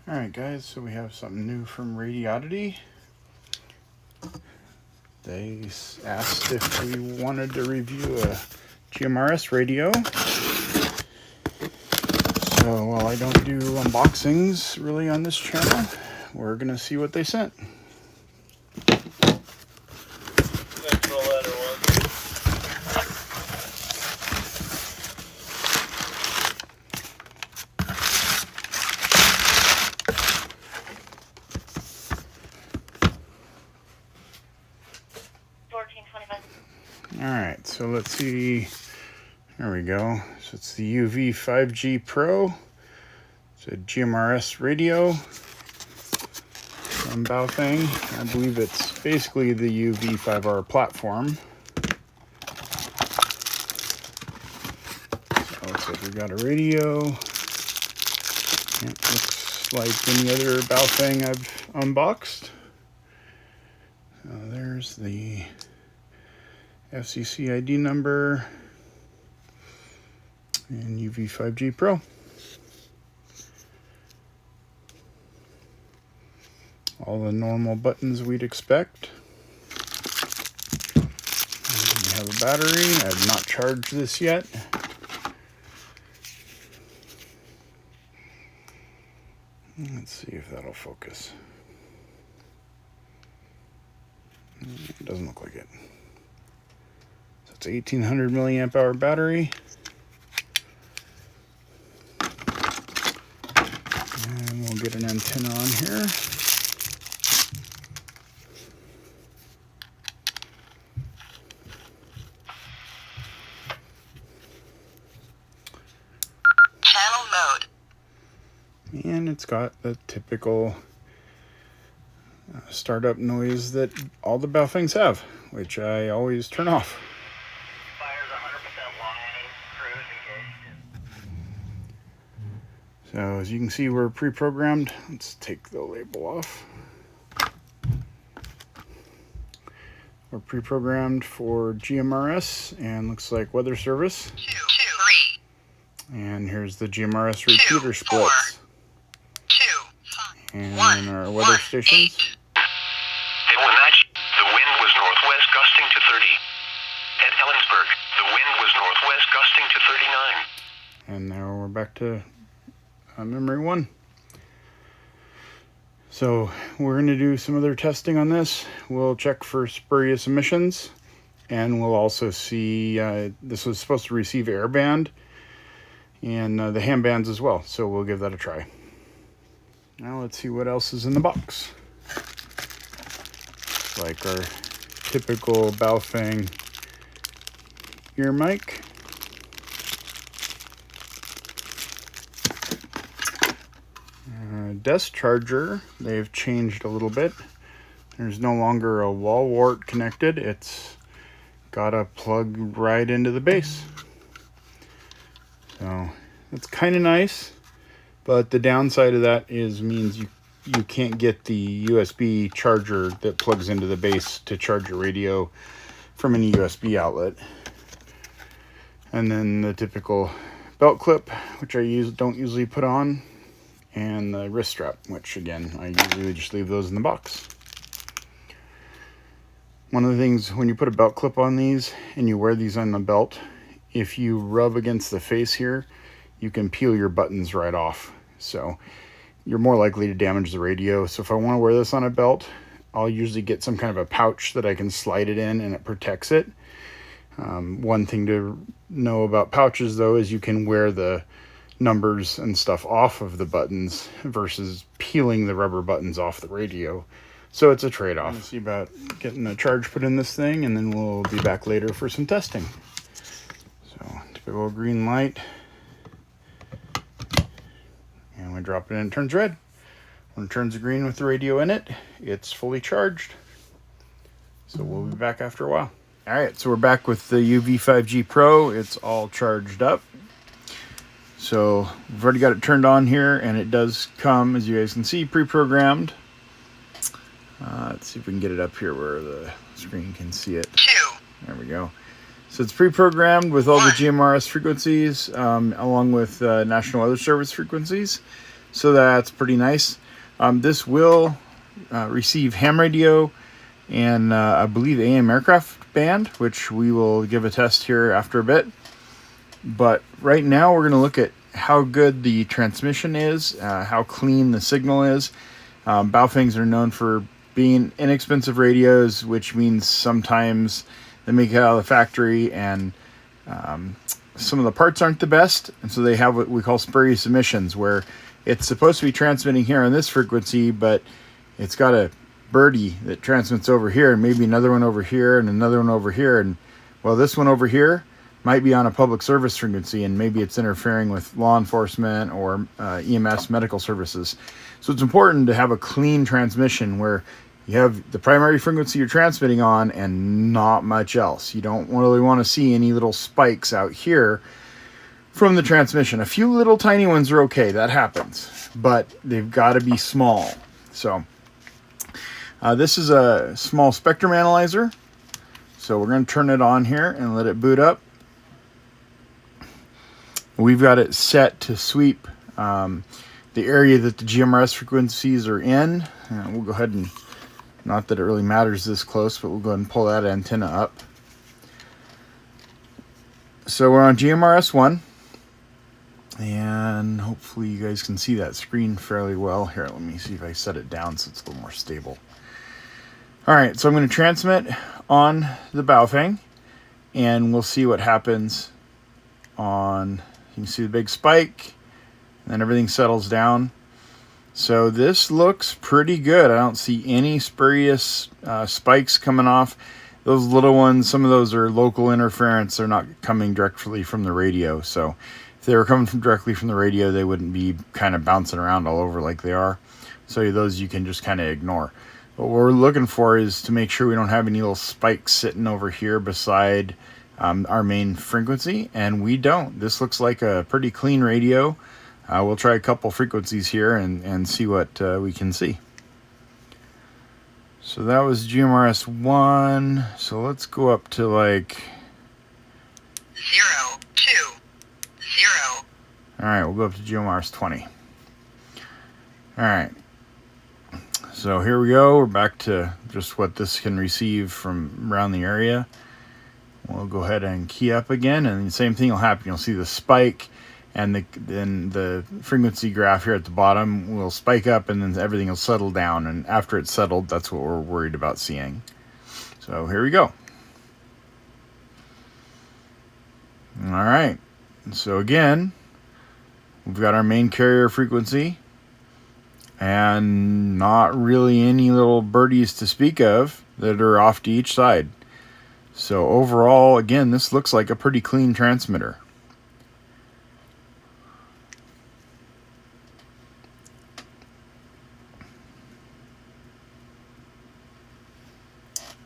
Alright guys, so we have something new from Radioddity. They asked if we wanted to review a GMRS radio. So while I don't do unboxings really on this channel, we're going to see what they sent. Alright, so let's see. There we go. So it's the UV 5G Pro. It's a GMRS radio from Baofeng. I believe it's basically the UV 5R platform. So it looks like we got a radio. It looks like any other Baofeng I've unboxed. So there's the FCC ID number and UV 5G Pro. All the normal buttons we'd expect. And we have a battery. I have not charged this yet. Let's see if that'll focus. It doesn't look like it. So it's 1800 milliamp hour battery. And we'll get an antenna on here. Channel mode. And it's got the typical startup noise that all the Baofengs have, which I always turn off. Fires 100% line. Cruise engaged. So as you can see, we're pre-programmed. Let's take the label off. We're pre-programmed for GMRS and looks like weather service. 2, 3. And here's the GMRS repeater 4, splits. 2, And 1, our weather stations. 8. Table match. The wind was northwest gusting to 30. At Ellensburg, the wind was northwest gusting to 39. And now we're back to memory 1. So we're going to do some other testing on this. We'll check for spurious emissions, and we'll also see this was supposed to receive airband and the ham bands as well, so we'll give that a try. Now let's see what else is in the box. Like our typical Baofeng ear mic. Desk charger, they've changed a little bit. There's no longer a wall wart connected. It's got a plug right into the base. So that's kind of nice, but the downside of that means you can't get the USB charger that plugs into the base to charge your radio from any USB outlet. And then the typical belt clip, which I don't usually put on, and the wrist strap, which again, I usually just leave those in the box. One of the things, when you put a belt clip on these and you wear these on the belt, if you rub against the face here, you can peel your buttons right off. So you're more likely to damage the radio. So if I want to wear this on a belt, I'll usually get some kind of a pouch that I can slide it in and it protects it. One thing to know about pouches though is you can wear the numbers and stuff off of the buttons versus peeling the rubber buttons off the radio. So it's a trade-off. We'll see about getting a charge put in this thing, and then we'll be back later for some testing. So typical green light. And we drop it in, it turns red. When it turns green with the radio in it, it's fully charged. So we'll be back after a while. All right, so we're back with the UV 5G Pro. It's all charged up. So we've already got it turned on here, and it does come, as you guys can see, pre-programmed. Let's see if we can get it up here where the screen can see it. 2. There we go. So it's pre-programmed with all the GMRS frequencies, along with National Weather Service frequencies. so that's pretty nice. This will receive ham radio and I believe AM aircraft band, which we will give a test here after a bit. But right now we're going to look at how good the transmission is, how clean the signal is. Baofengs are known for being inexpensive radios, which means sometimes they make it out of the factory and some of the parts aren't the best, and so they have what we call spurious emissions, where it's supposed to be transmitting here on this frequency, but it's got a birdie that transmits over here, and maybe another one over here, and another one over here, and well, this one over here might be on a public service frequency, and maybe it's interfering with law enforcement or EMS medical services. So it's important to have a clean transmission where you have the primary frequency you're transmitting on and not much else. You don't really want to see any little spikes out here from the transmission. A few little tiny ones are okay, that happens, but they've got to be small. So this is a small spectrum analyzer. So we're going to turn it on here and let it boot up. We've got it set to sweep the area that the GMRS frequencies are in. We'll go ahead and, not that it really matters this close, but we'll go ahead and pull that antenna up. So we're on GMRS 1, and hopefully you guys can see that screen fairly well. Here, let me see if I set it down so it's a little more stable. All right, so I'm going to transmit on the Baofeng, and we'll see what happens on, you can see the big spike, and then everything settles down. So this looks pretty good. I don't see any spurious spikes coming off. Those little ones, some of those are local interference. They're not coming directly from the radio. So if they were coming directly from the radio, they wouldn't be kind of bouncing around all over like they are. So those you can just kind of ignore. What we're looking for is to make sure we don't have any little spikes sitting over here beside our main frequency, and we don't. This looks like a pretty clean radio. We'll try a couple frequencies here and see what we can see. So that was GMRS 1. So let's go up to like 0, 2, 0. Alright, we'll go up to GMRS 20. Alright. So here we go. We're back to just what this can receive from around the area. We'll go ahead and key up again, and the same thing will happen. You'll see the spike, and then the frequency graph here at the bottom will spike up, and then everything will settle down. And after it's settled, that's what we're worried about seeing. So here we go. All right. So again, we've got our main carrier frequency, and not really any little birdies to speak of that are off to each side. So overall, again, this looks like a pretty clean transmitter.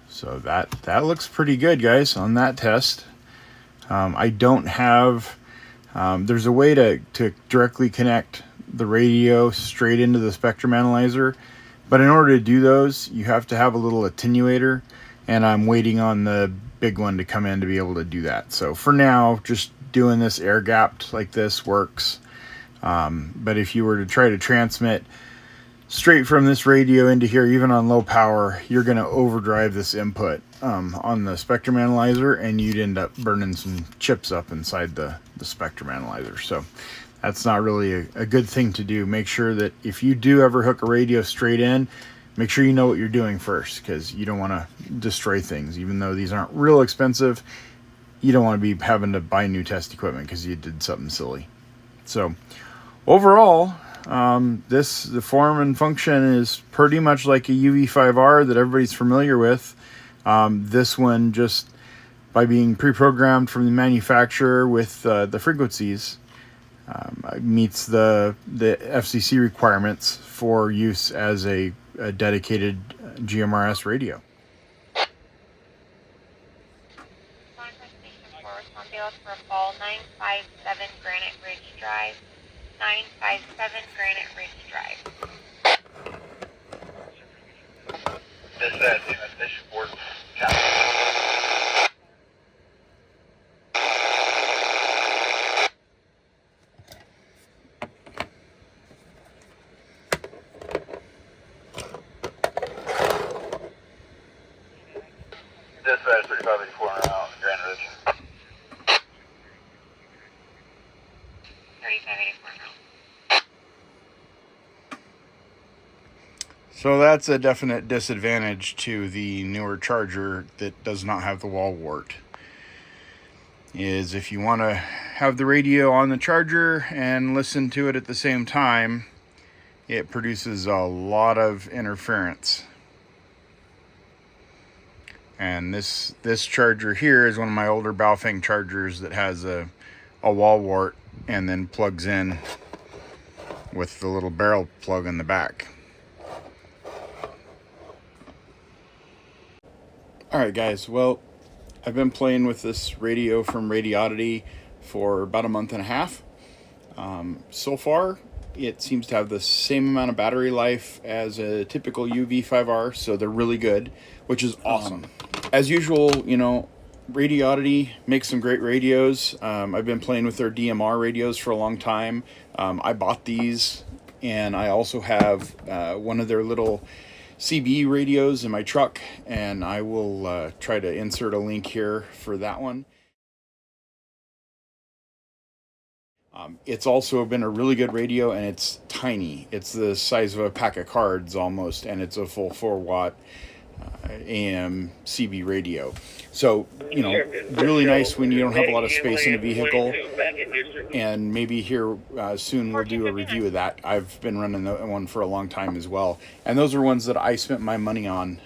So that looks pretty good, guys, on that test. I don't have, there's a way to directly connect the radio straight into the spectrum analyzer, but in order to do those, you have to have a little attenuator, and I'm waiting on the big one to come in to be able to do that. So for now, just doing this air gapped like this works. But if you were to try to transmit straight from this radio into here, even on low power, you're going to overdrive this input on the spectrum analyzer, and you'd end up burning some chips up inside the spectrum analyzer. So that's not really a good thing to do. Make sure that if you do ever hook a radio straight in, make sure you know what you're doing first, because you don't want to destroy things. Even though these aren't real expensive, you don't want to be having to buy new test equipment because you did something silly. So overall, the form and function is pretty much like a UV5R that everybody's familiar with. This one, just by being pre-programmed from the manufacturer with the frequencies, meets the FCC requirements for use as a dedicated GMRS radio. For a fall 957 Granite Ridge Drive. 957 Granite Ridge Drive. This board cap. So that's a definite disadvantage to the newer charger that does not have the wall wart. Is if you want to have the radio on the charger and listen to it at the same time, it produces a lot of interference. And this charger here is one of my older Baofeng chargers that has a wall wart and then plugs in with the little barrel plug in the back. Alright guys, well, I've been playing with this radio from Radioddity for about a month and a half. So far, it seems to have the same amount of battery life as a typical UV5R, so they're really good, which is awesome. As usual, you know, Radioddity makes some great radios. I've been playing with their DMR radios for a long time. I bought these, and I also have one of their little CB radios in my truck, and I will try to insert a link here for that one. It's also been a really good radio, and it's tiny. It's the size of a pack of cards almost, and it's a full 4-watt AM CB radio. So, you know, really nice when you don't have a lot of space in a vehicle. And maybe here soon we'll do a review of that. I've been running that one for a long time as well. And those are ones that I spent my money on.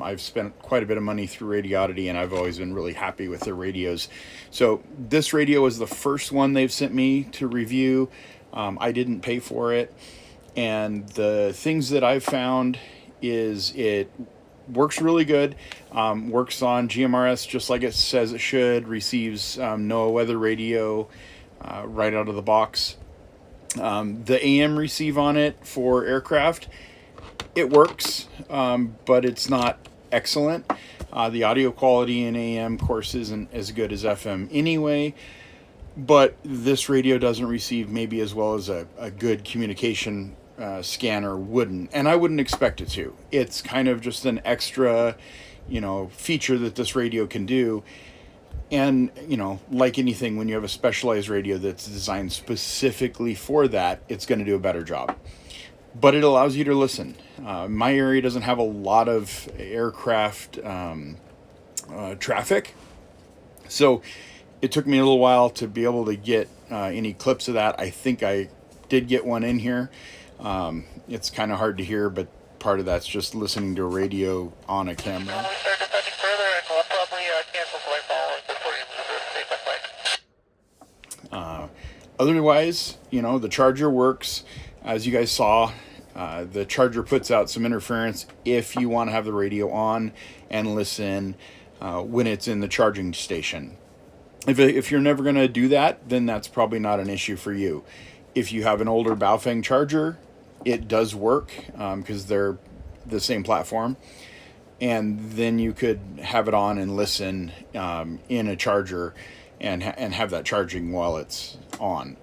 I've spent quite a bit of money through Radioddity, and I've always been really happy with their radios. So this radio was the first one they've sent me to review. I didn't pay for it. And the things that I've found is it works really good, works on GMRS just like it says it should, receives NOAA weather radio right out of the box. The AM receive on it for aircraft, it works, but it's not excellent. The audio quality in AM, of course, isn't as good as FM anyway, but this radio doesn't receive maybe as well as a good communication scanner wouldn't, and I wouldn't expect it to. It's kind of just an extra, you know, feature that this radio can do. And, you know, like anything, when you have a specialized radio that's designed specifically for that, it's going to do a better job. But it allows you to listen. My area doesn't have a lot of aircraft traffic, so it took me a little while to be able to get any clips of that. I think I did get one in here. It's kind of hard to hear, but part of that's just listening to a radio on a camera. Otherwise, you know, the charger works. As you guys saw, the charger puts out some interference if you want to have the radio on and listen when it's in the charging station. If you're never going to do that, then that's probably not an issue for you. If you have an older Baofeng charger, it does work because they're the same platform. And then you could have it on and listen in a charger and have that charging while it's on.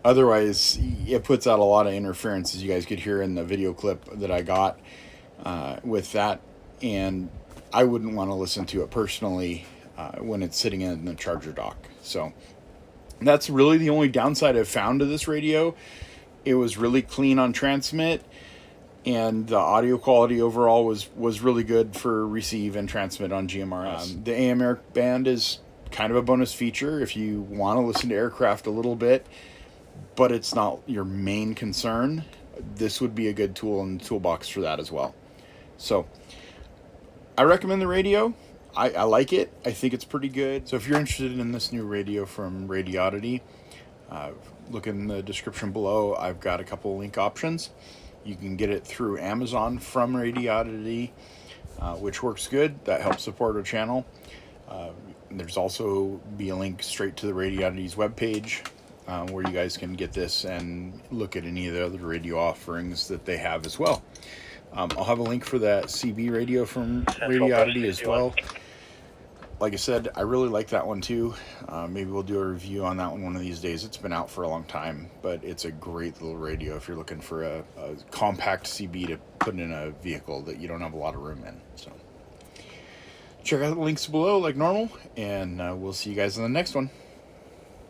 Otherwise, it puts out a lot of interference, as you guys could hear in the video clip that I got with that. And I wouldn't want to listen to it personally when it's sitting in the charger dock. So that's really the only downside I've found to this radio. It was really clean on transmit, and the audio quality overall was really good for receive and transmit on GMRS. The AM air band is kind of a bonus feature if you want to listen to aircraft a little bit, but it's not your main concern. This would be a good tool in the toolbox for that as well. So I recommend the radio. I like it. I think it's pretty good. So if you're interested in this new radio from Radioddity, look in the description below. I've got a couple link options. You can get it through Amazon from Radioddity, which works good. That helps support our channel. There's also be a link straight to the Radioddity's webpage where you guys can get this and look at any of the other radio offerings that they have as well. I'll have a link for that CB radio from Radioddity as well. Like I said, I really like that one too. Maybe we'll do a review on that one of these days. It's been out for a long time, but it's a great little radio if you're looking for a compact CB to put in a vehicle that you don't have a lot of room in. So check out the links below like normal, and we'll see you guys in the next one.